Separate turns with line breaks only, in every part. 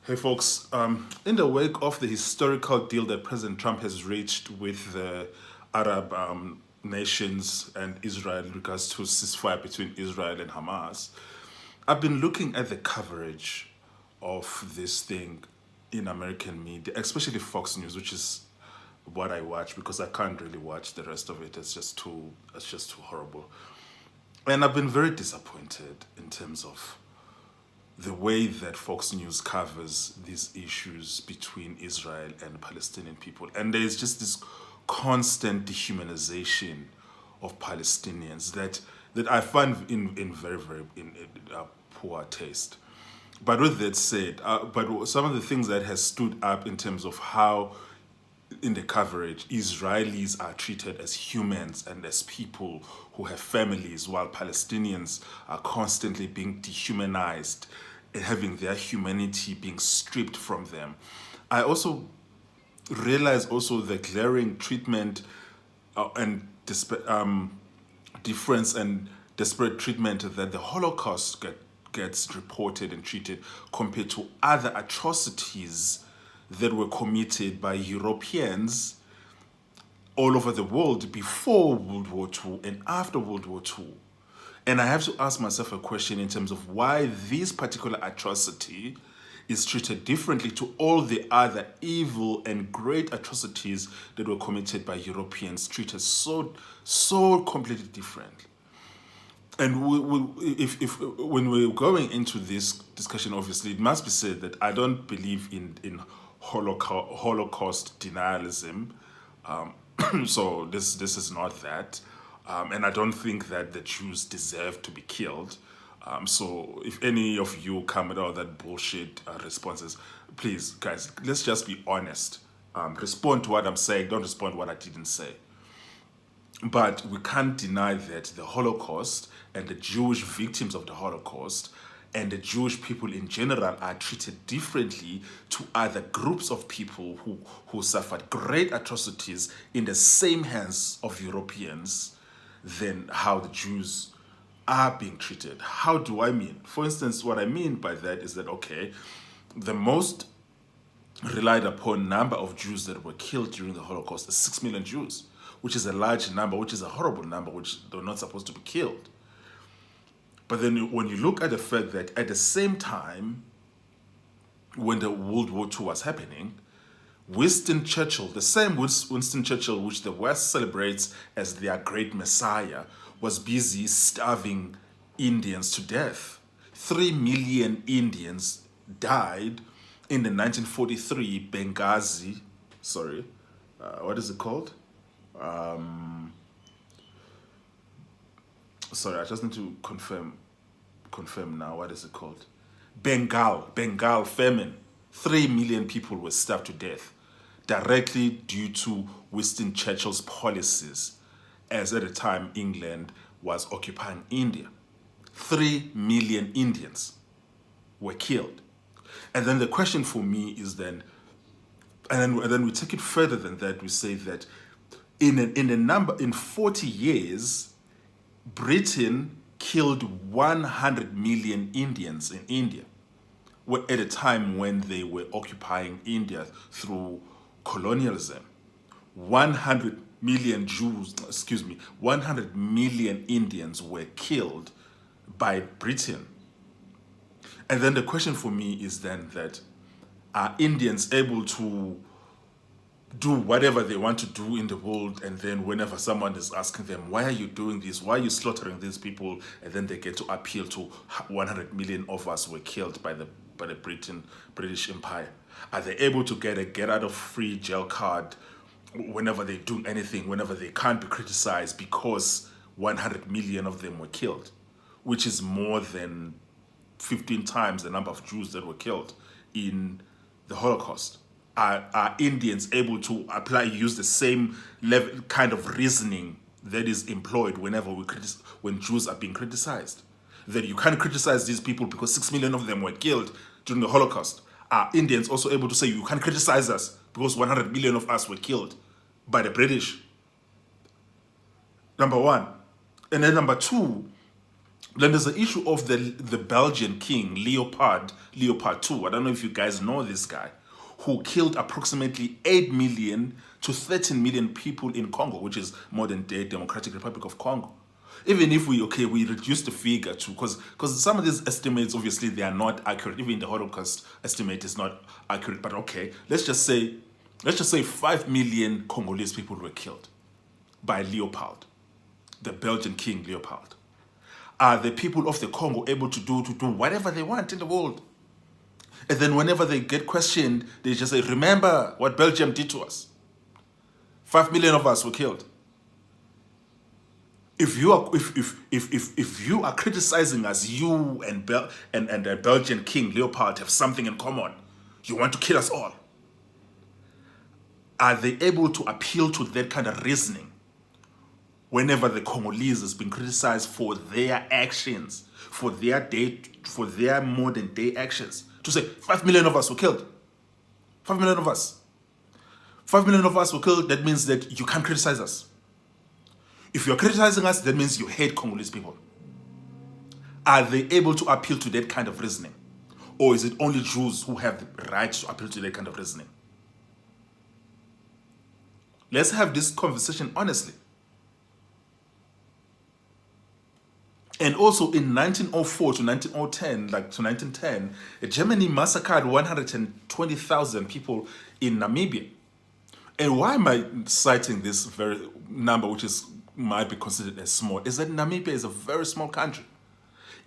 Hey folks, in the wake of the historical deal that President Trump has reached with the Arab nations and Israel in regards to ceasefire between Israel and Hamas, I've been looking at the coverage of this thing in American media, especially Fox News, which is what I watch because I can't really watch the rest of it. It's just too horrible. And I've been very disappointed in terms of the way that Fox News covers these issues between Israel and Palestinian people. And there's just this constant dehumanization of Palestinians that I find in very, very poor taste. But with that said, but some of the things that has stood up in terms of how in the coverage, Israelis are treated as humans and as people who have families, while Palestinians are constantly being dehumanized, having their humanity being stripped from them. I also realize also the glaring treatment and difference and desperate treatment that the Holocaust gets reported and treated compared to other atrocities that were committed by Europeans all over the world before World War II and after World War II. And I have to ask myself a question in terms of why this particular atrocity is treated differently to all the other evil and great atrocities that were committed by Europeans, treated so completely different. And if when we're going into this discussion, obviously it must be said that I don't believe in Holocaust denialism. So this is not that, and I don't think that the Jews deserve to be killed. So if any of you come with all that bullshit responses, please guys, let's just be honest. Respond to what I'm saying. Don't respond to what I didn't say. But we can't deny that the Holocaust and the Jewish victims of the Holocaust and the Jewish people in general are treated differently to other groups of people who suffered great atrocities in the same hands of Europeans than how the Jews are being treated. How do I mean? For instance, what I mean by that is that, okay, the most relied upon number of Jews that were killed during the Holocaust is 6 million Jews, which is a large number, which is a horrible number, which they're not supposed to be killed. But then when you look at the fact that at the same time, when the World War II was happening, Winston Churchill, the same Winston Churchill which the West celebrates as their great messiah, was busy starving Indians to death. 3 million Indians died in the 1943 Benghazi, what is it called? Sorry, I just need to confirm now. What is it called? Bengal famine. 3 million people were starved to death directly due to Winston Churchill's policies, as at the time England was occupying India. 3 million Indians were killed. And then the question for me is then we take it further than that. We say that in 40 years, Britain killed 100 million Indians in India at a time when they were occupying India through colonialism. 100 million 100 million Indians were killed by Britain. And then the question for me is then that, are Indians able to do whatever they want to do in the world, and then whenever someone is asking them, why are you doing this? Why are you slaughtering these people? And then they get to appeal to 100 million of us were killed by the British Empire. Are they able to get a get out of free jail card whenever they do anything, whenever they can't be criticized because 100 million of them were killed, which is more than 15 times the number of Jews that were killed in the Holocaust? Are Indians able to use the same level kind of reasoning that is employed whenever when Jews are being criticized? That you can't criticize these people because 6 million of them were killed during the Holocaust. Are Indians also able to say you can't criticize us because 100 million of us were killed by the British? Number one. And then number two, Then there's the issue of the Belgian king, Leopold II. I don't know if you guys know this guy, who killed approximately 8 million to 13 million people in Congo, which is modern day Democratic Republic of Congo. Even if we reduce the figure to, because some of these estimates, obviously they are not accurate. Even the Holocaust estimate is not accurate, but okay, let's just say 5 million Congolese people were killed by Leopold, the Belgian king Leopold. Are the people of the Congo able to do whatever they want in the world? And then whenever they get questioned, they just say, remember what Belgium did to us. 5 million of us were killed. If you are criticizing us, you and the Belgian king Leopold have something in common. You want to kill us all. Are they able to appeal to that kind of reasoning whenever the Congolese is being criticized for their actions, for their modern day actions? To say 5 million of us were killed. 5 million of us. 5 million of us were killed, that means that you can't criticize us. If you're criticizing us, that means you hate Congolese people. Are they able to appeal to that kind of reasoning? Or is it only Jews who have the right to appeal to that kind of reasoning? Let's have this conversation honestly. And also in 1904 to 1910, Germany massacred 120,000 people in Namibia. And why am I citing this very number, which might be considered as small, is that Namibia is a very small country.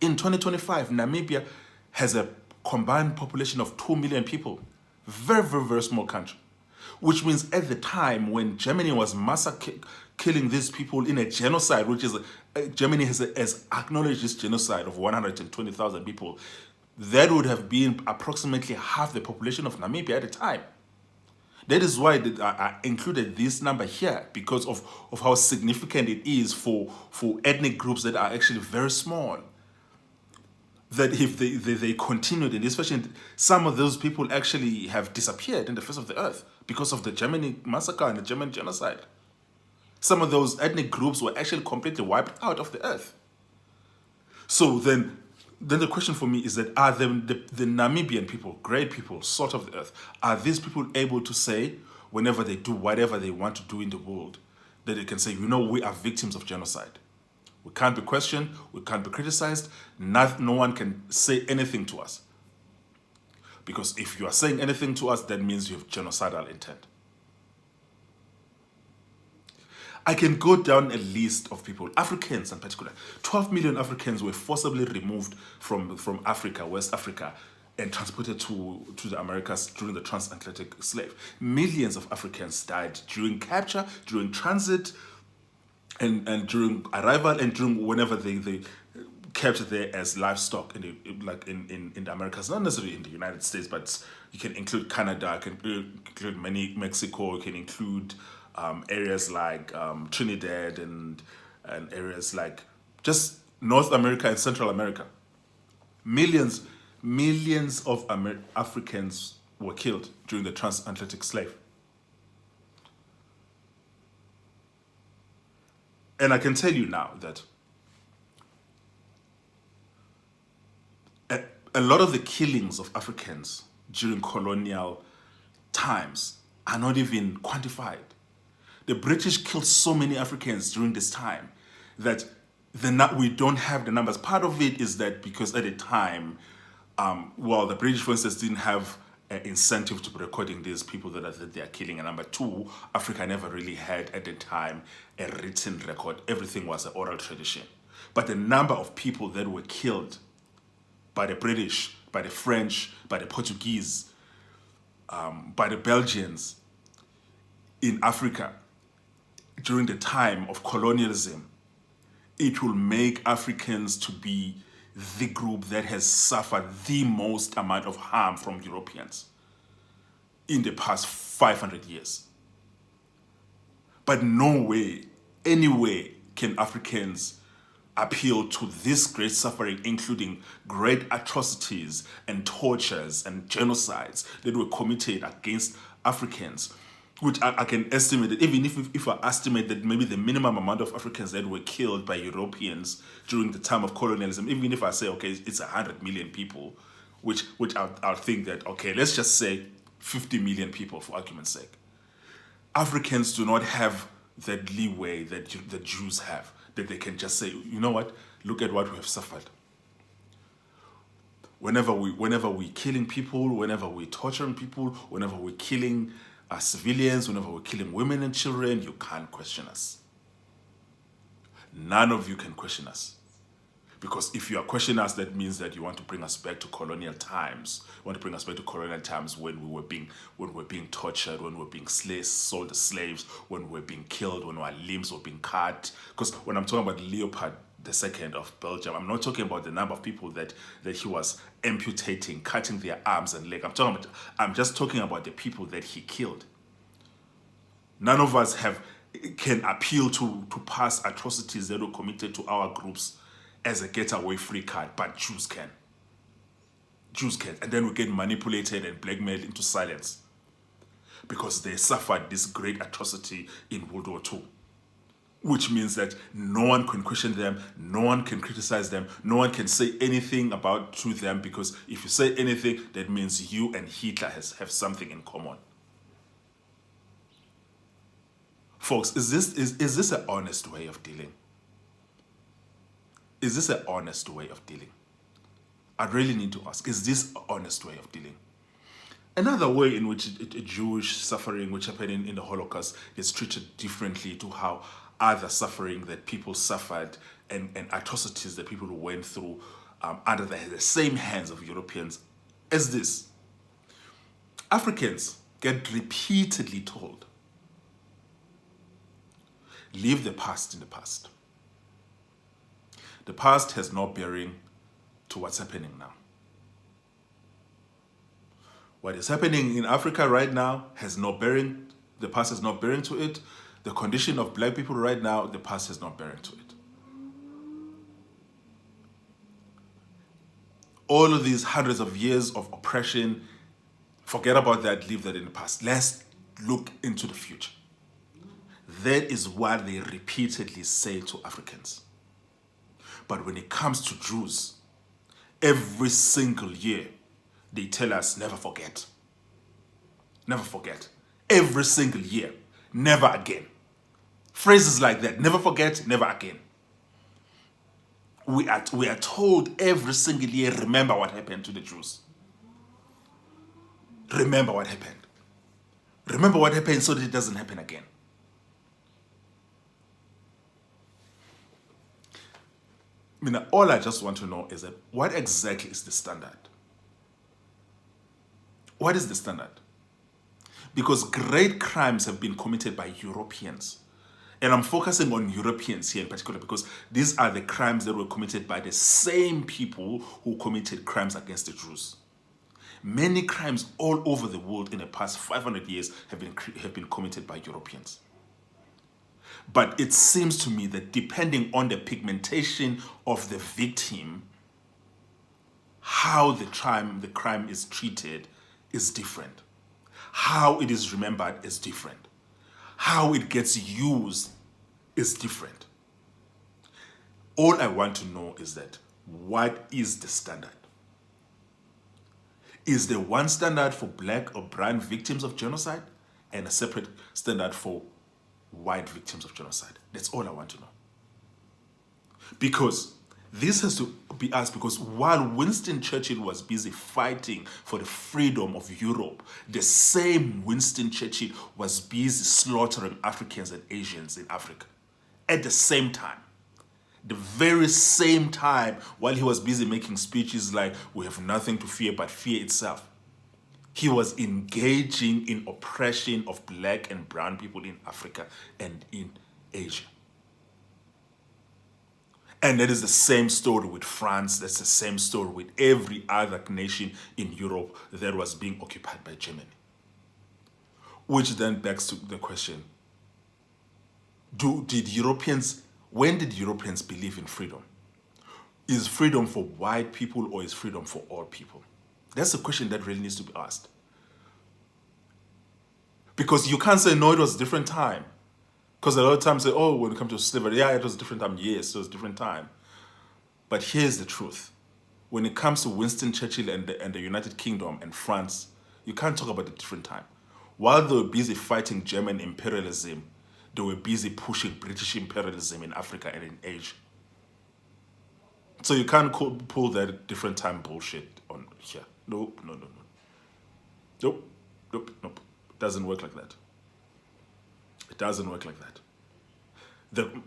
In 2025, Namibia has a combined population of 2 million people. Very, very, very small country. Which means at the time when Germany was killing these people in a genocide, which is, Germany has acknowledged this genocide of 120,000 people, that would have been approximately half the population of Namibia at the time. That is why I included this number here, because of how significant it is for ethnic groups that are actually very small. That if they continued, and especially some of those people actually have disappeared in the face of the earth because of the German massacre and the German genocide. Some of those ethnic groups were actually completely wiped out of the earth. So then the question for me is that are the Namibian people, great people, salt of the earth, are these people able to say, whenever they do whatever they want to do in the world, that they can say, we are victims of genocide. We can't be questioned, we can't be criticized, no one can say anything to us. Because if you are saying anything to us, that means you have genocidal intent. I can go down a list of people, Africans in particular. 12 million Africans were forcibly removed from Africa, West Africa, and transported to the Americas during the transatlantic slave. Millions of Africans died during capture, during transit, and during arrival, and during whenever they captured there as livestock in the Americas, not necessarily in the United States, but you can include Canada, you can include Mexico, you can include areas like Trinidad and areas like just North America and Central America. Millions of Africans were killed during the transatlantic slave. And I can tell you now that a lot of the killings of Africans during colonial times are not even quantified. The British killed so many Africans during this time that we don't have the numbers. Part of it is that because at the time, the British, for instance, didn't have an incentive to be recording these people that they are killing. And number two, Africa never really had at the time a written record. Everything was an oral tradition. But the number of people that were killed by the British, by the French, by the Portuguese, by the Belgians in Africa during the time of colonialism, it will make Africans to be the group that has suffered the most amount of harm from Europeans in the past 500 years. But no way, anyway, can Africans appeal to this great suffering, including great atrocities and tortures and genocides that were committed against Africans which I can estimate that even if I estimate that maybe the minimum amount of Africans that were killed by Europeans during the time of colonialism, even if I say, okay, it's 100 million people, which I'll think that, okay, let's just say 50 million people for argument's sake. Africans do not have that leeway that the Jews have, that they can just say, you know what, look at what we have suffered. Whenever we're killing people, whenever we're torturing people, whenever we're killing civilians, whenever we're killing women and children, you can't question us. None of you can question us. Because if you are questioning us, that means that you want to bring us back to colonial times. You want to bring us back to colonial times when we were being tortured, when we were being sold as slaves, when we were being killed, when our limbs were being cut. Because when I'm talking about Leopold II of Belgium, I'm not talking about the number of people that he was amputating, cutting their arms and legs. I'm just talking about the people that he killed. None of us can appeal to past atrocities that were committed to our groups as a getaway free card, but Jews can. Jews can. And then we get manipulated and blackmailed into silence because they suffered this great atrocity in World War II. Which means that no one can question them, no one can criticize them, no one can say anything to them, because if you say anything, that means you and Hitler have something in common. Folks, is this an honest way of dealing? Is this an honest way of dealing? I really need to ask, is this an honest way of dealing? Another way in which a Jewish suffering which happened in the Holocaust is treated differently to how other suffering that people suffered and atrocities that people went through under the same hands of Europeans is this. Africans get repeatedly told, leave the past in the past. The past has no bearing to what's happening now. What is happening in Africa right now has no bearing, the past has no bearing to it. The condition of black people right now, the past has no bearing to it. All of these hundreds of years of oppression, forget about that, leave that in the past. Let's look into the future. That is what they repeatedly say to Africans. But when it comes to Jews, every single year, they tell us, never forget. Never forget. Every single year, never again. Phrases like that, never forget, never again. We are told every single year, remember what happened to the Jews. Remember what happened. Remember what happened so that it doesn't happen again. All I just want to know is that what exactly is the standard? What is the standard? Because great crimes have been committed by Europeans. And I'm focusing on Europeans here in particular because these are the crimes that were committed by the same people who committed crimes against the Jews. Many crimes all over the world in the past 500 years have been committed by Europeans. But it seems to me that depending on the pigmentation of the victim, how the crime is treated is different. How it is remembered is different. How it gets used is different. All I want to know is that, what is the standard? Is there one standard for black or brown victims of genocide and a separate standard for white victims of genocide? That's all I want to know. Because this has to be asked, because while Winston Churchill was busy fighting for the freedom of Europe, the same Winston Churchill was busy slaughtering Africans and Asians in Africa. At the same time. The very same time, while he was busy making speeches like, we have nothing to fear but fear itself, he was engaging in oppression of black and brown people in Africa and in Asia. And that is the same story with France. That's the same story with every other nation in Europe that was being occupied by Germany. Which then begs to the question, when did Europeans believe in freedom? Is freedom for white people or is freedom for all people? That's a question that really needs to be asked. Because you can't say, no, it was a different time. Because a lot of times say, oh, when it comes to slavery, yeah, it was a different time. Yes, it was a different time. But here's the truth. When it comes to Winston Churchill and the United Kingdom and France, you can't talk about a different time. While they were busy fighting German imperialism, they were busy pushing British imperialism in Africa and in Asia. So you can't pull that different time bullshit on here. No, no, no, no. Nope, nope, nope. It doesn't work like that. It doesn't work like that.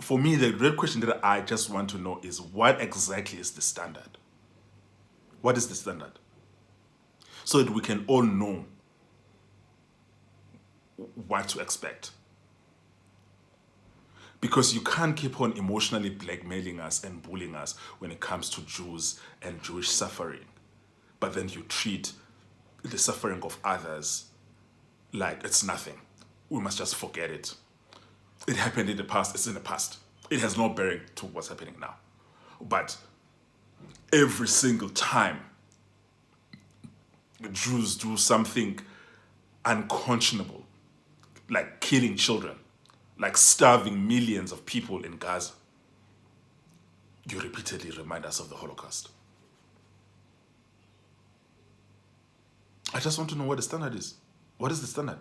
For me, the real question that I just want to know is, what exactly is the standard? What is the standard? So that we can all know what to expect. Because you can't keep on emotionally blackmailing us and bullying us when it comes to Jews and Jewish suffering. But then you treat the suffering of others like it's nothing. We must just forget it. It happened in the past, it's in the past. It has no bearing to what's happening now. But every single time Jews do something unconscionable, like killing children, like starving millions of people in Gaza, you repeatedly remind us of the Holocaust. I just want to know what the standard is. What is the standard?